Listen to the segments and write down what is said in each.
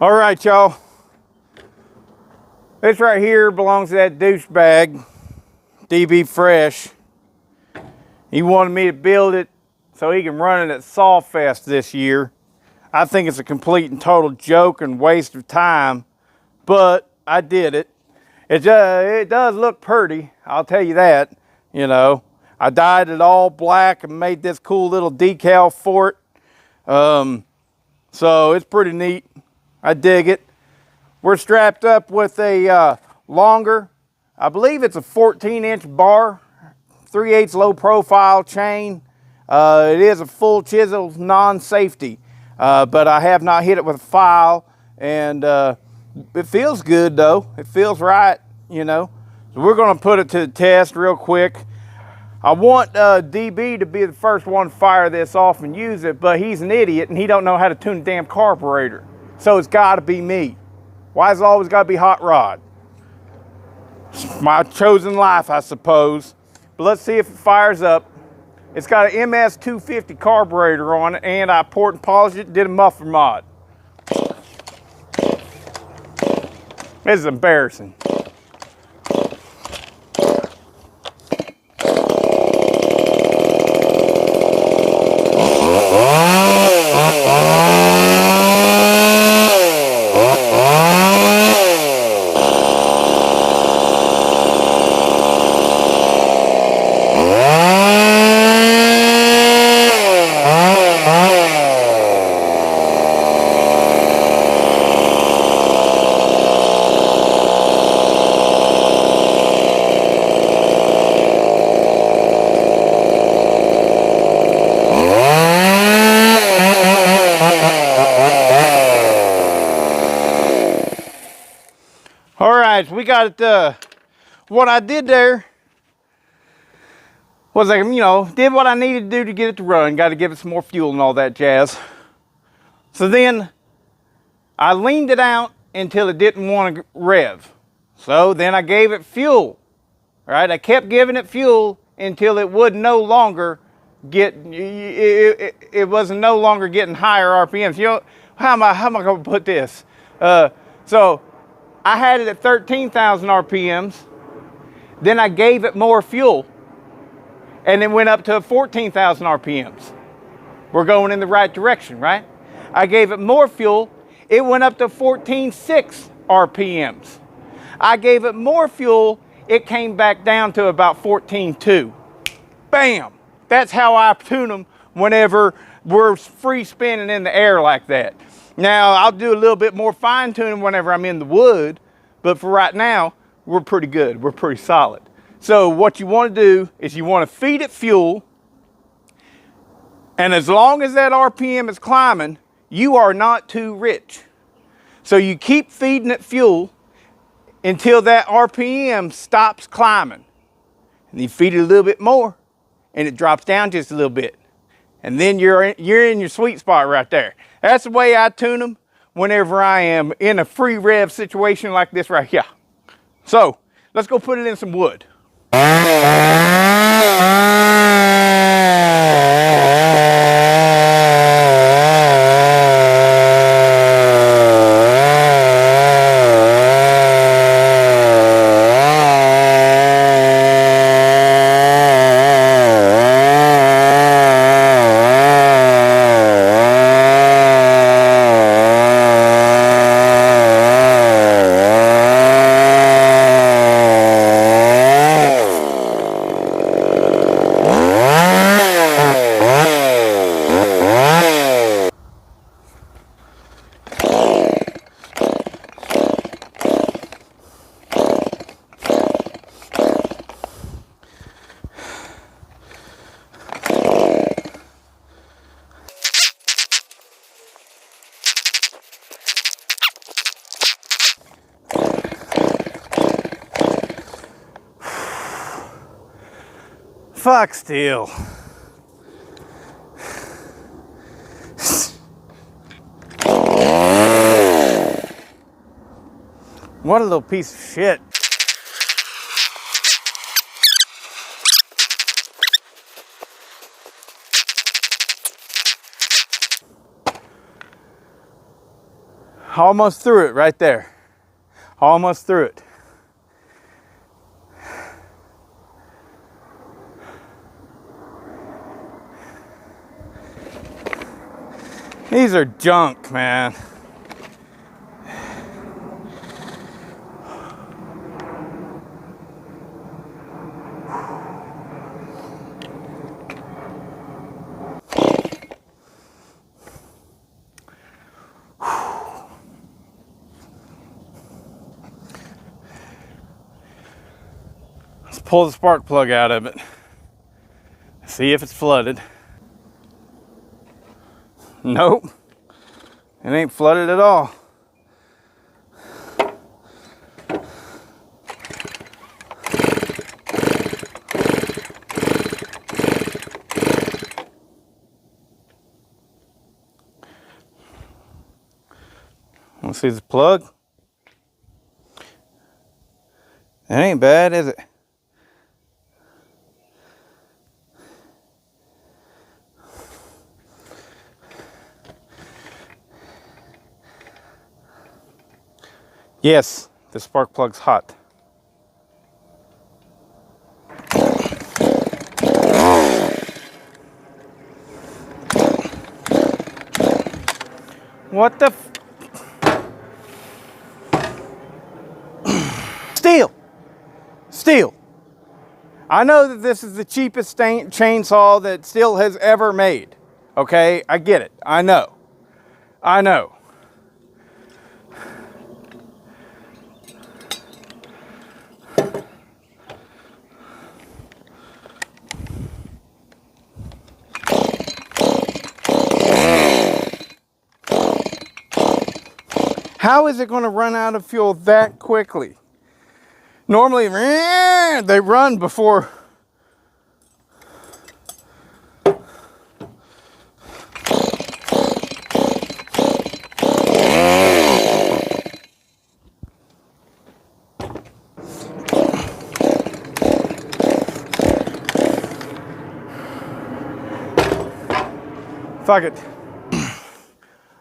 All right, y'all. This right here belongs to that douchebag, DB Fresh. He wanted me to build it so he can run it at Sawfest this year. I think it's a complete and total joke and waste of time, but I did it. It does look pretty, I'll tell you that. You know, I dyed it all black and made this cool little decal for it. So it's pretty neat. I dig it. We're strapped up with a longer, I believe it's a 14-inch bar, 3/8 low profile chain. It is a full chisel non-safety, but I have not hit it with a file, and it feels good though. It feels right, you know. So we're gonna put it to the test real quick. I want DB to be the first one to fire this off and use it, but he's an idiot and he don't know how to tune a damn carburetor. So it's gotta be me. Why is it always gotta be Hot Rod? It's my chosen life, I suppose. But let's see if it fires up. It's got an MS250 carburetor on it, and I poured and polished it, did a muffler mod. This is embarrassing. All right, we got it. What I did there was I, did what I needed to do to get it to run. Got to give it some more fuel and all that jazz. So then I leaned it out until it didn't want to rev. So then I gave it fuel. All right, I kept giving it fuel until it would no longer get, it was no longer getting higher RPMs. You know, how am I going to put this? So I had it at 13,000 RPMs. Then I gave it more fuel, and it went up to 14,000 RPMs. We're going in the right direction, right? I gave it more fuel. It went up to 14.6 RPMs. I gave it more fuel. It came back down to about 14.2. Bam! That's how I tune them whenever we're free spinning in the air like that. Now, I'll do a little bit more fine tuning whenever I'm in the wood, but for right now, we're pretty good. We're pretty solid. So what you want to do is you want to feed it fuel, and as long as that RPM is climbing, you are not too rich. So you keep feeding it fuel until that RPM stops climbing. And you feed it a little bit more, and it drops down just a little bit. And then you're in your sweet spot right there. That's the way I tune them whenever I am in a free rev situation like this right here. So let's go put it in some wood. Fuck Stihl. What a little piece of shit. Almost through it right there. Almost through it. These are junk, man. Let's pull the spark plug out of it. See if it's flooded. Nope, it ain't flooded at all. Want to see the plug? That ain't bad, is it? Yes, the spark plug's hot. What the Stihl! Stihl! I know that this is the cheapest chainsaw that Stihl has ever made. Okay, I get it. I know. I know. How is it going to run out of fuel that quickly? Normally, they run before. Fuck it.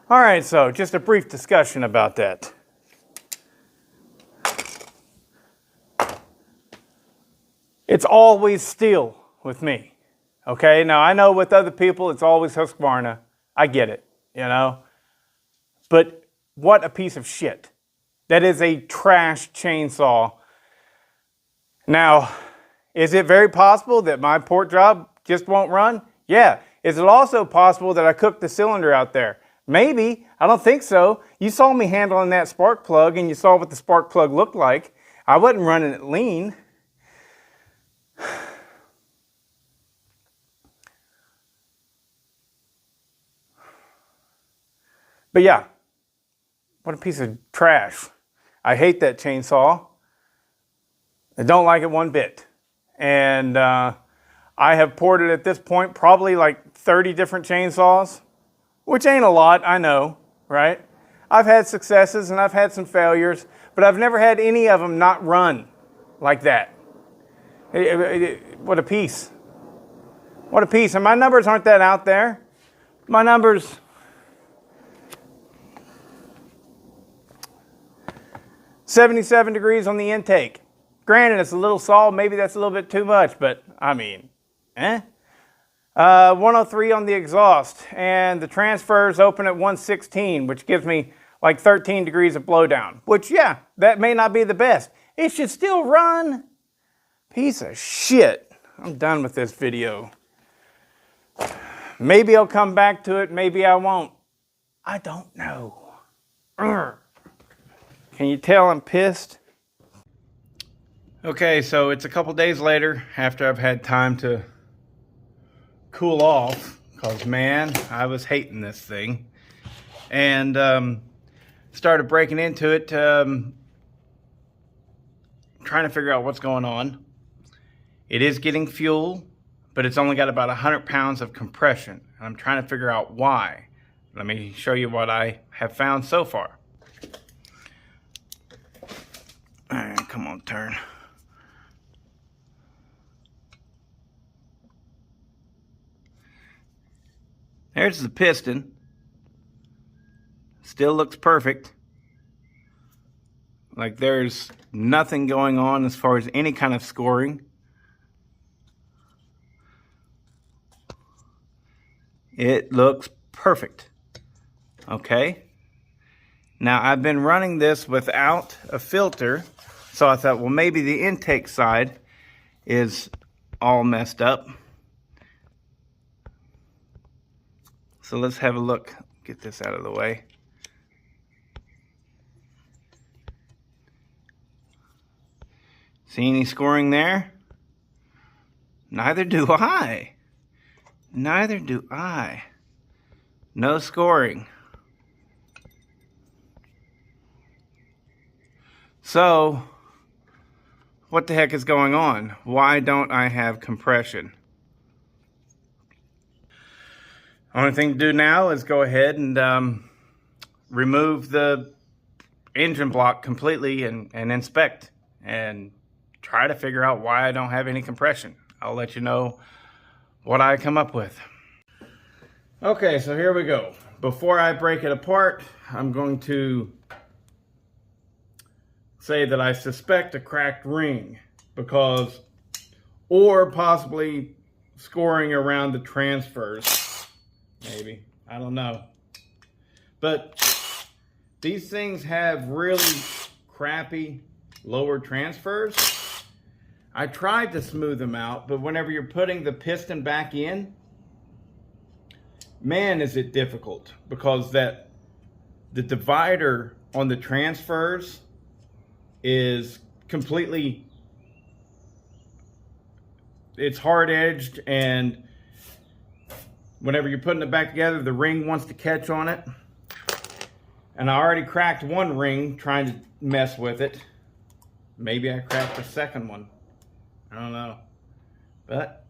All right, so just a brief discussion about that. It's always Stihl with me, okay? Now, I know with other people, it's always Husqvarna. I get it, you know? But what a piece of shit. That is a trash chainsaw. Now, is it very possible that my port job just won't run? Yeah. Is it also possible that I cooked the cylinder out there? Maybe. I don't think so. You saw me handling that spark plug and you saw what the spark plug looked like. I wasn't running it lean. But yeah, what a piece of trash. I hate that chainsaw. I don't like it one bit. And I have ported at this point probably like 30 different chainsaws, which ain't a lot, I know, right? I've had successes and I've had some failures, but I've never had any of them not run like that. What a piece. What a piece. And my numbers aren't that out there. My numbers, 77 degrees on the intake. Granted, it's a little salt, maybe that's a little bit too much, but I mean, 103 on the exhaust, and the transfers open at 116, which gives me like 13 degrees of blowdown, which, yeah, that may not be the best. It should still run. Piece of shit. I'm done with this video. Maybe I'll come back to it, maybe I won't. I don't know. Urgh. Can you tell I'm pissed? Okay, so it's a couple days later after I've had time to cool off, because man, I was hating this thing, and started breaking into it, trying to figure out what's going on. It is getting fuel, but it's only got about 100 pounds of compression, and I'm trying to figure out why. Let me show you what I have found so far. All right, come on, turn. There's the piston. Still looks perfect. Like there's nothing going on as far as any kind of scoring. It looks perfect. Okay. Now I've been running this without a filter, so I thought, well, maybe the intake side is all messed up. So let's have a look. Get this out of the way. See any scoring there? Neither do I. Neither do I. No scoring. So, what the heck is going on? Why don't I have compression? Only thing to do now is go ahead and remove the engine block completely and inspect and try to figure out why I don't have any compression. I'll let you know what I come up with. Okay, so here we go. Before I break it apart, I'm going to say that I suspect a cracked ring because, or possibly scoring around the transfers, maybe, I don't know. But these things have really crappy lower transfers. I tried to smooth them out, but whenever you're putting the piston back in, man, is it difficult, because the divider on the transfers is completely, it's hard edged, and whenever you're putting it back together, the ring wants to catch on it. And I already cracked one ring trying to mess with it. Maybe I cracked the second one. I don't know. But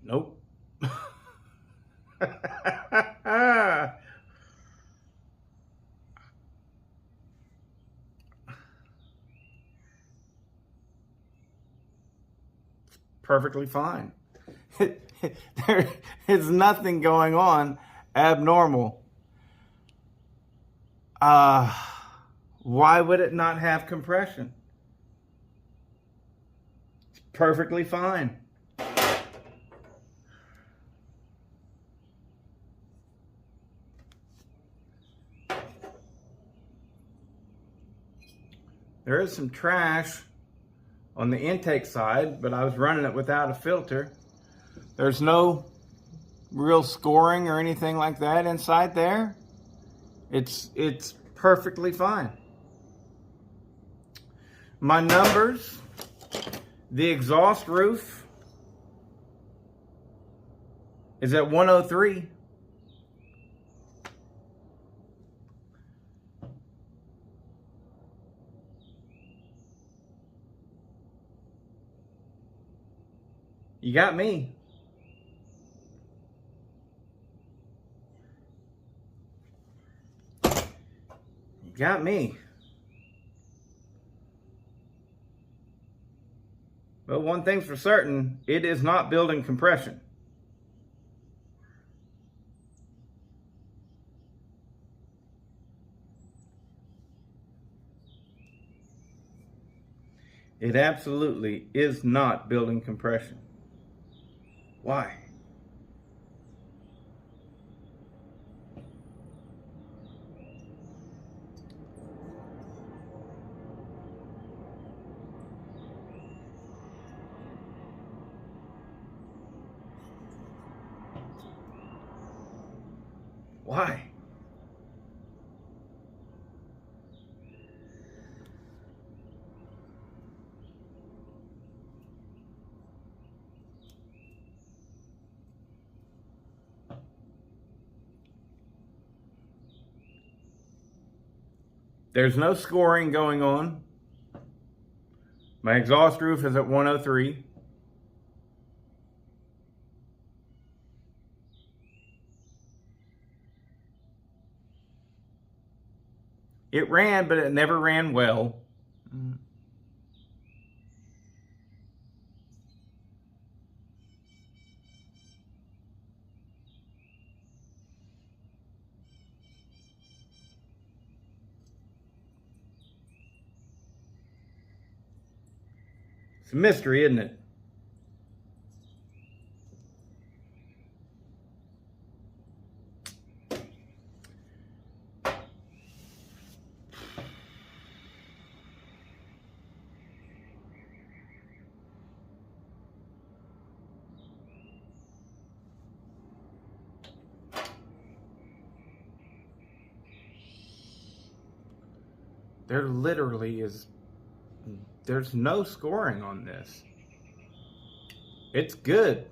nope. Perfectly fine. There is nothing going on abnormal. Why would it not have compression? It's perfectly fine. There is some trash on the intake side, but I was running it without a filter. There's no real scoring or anything like that inside there. It's perfectly fine. My numbers, the exhaust roof is at 103. You got me. You got me. But one thing's for certain, it is not building compression. It absolutely is not building compression. Why? Why? There's no scoring going on. My exhaust roof is at 103. It ran, but it never ran well. It's a mystery, isn't it? There literally is, there's no scoring on this. It's good.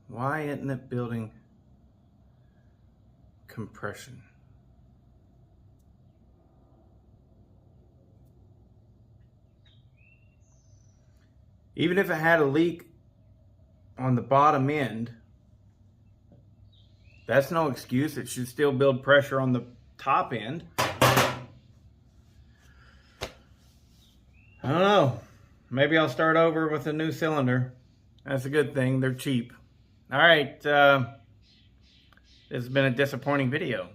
Why isn't it building compression? Even if it had a leak on the bottom end, that's no excuse. It should still build pressure on the top end. I don't know. Maybe I'll start over with a new cylinder. That's a good thing. They're cheap. All right. This has been a disappointing video.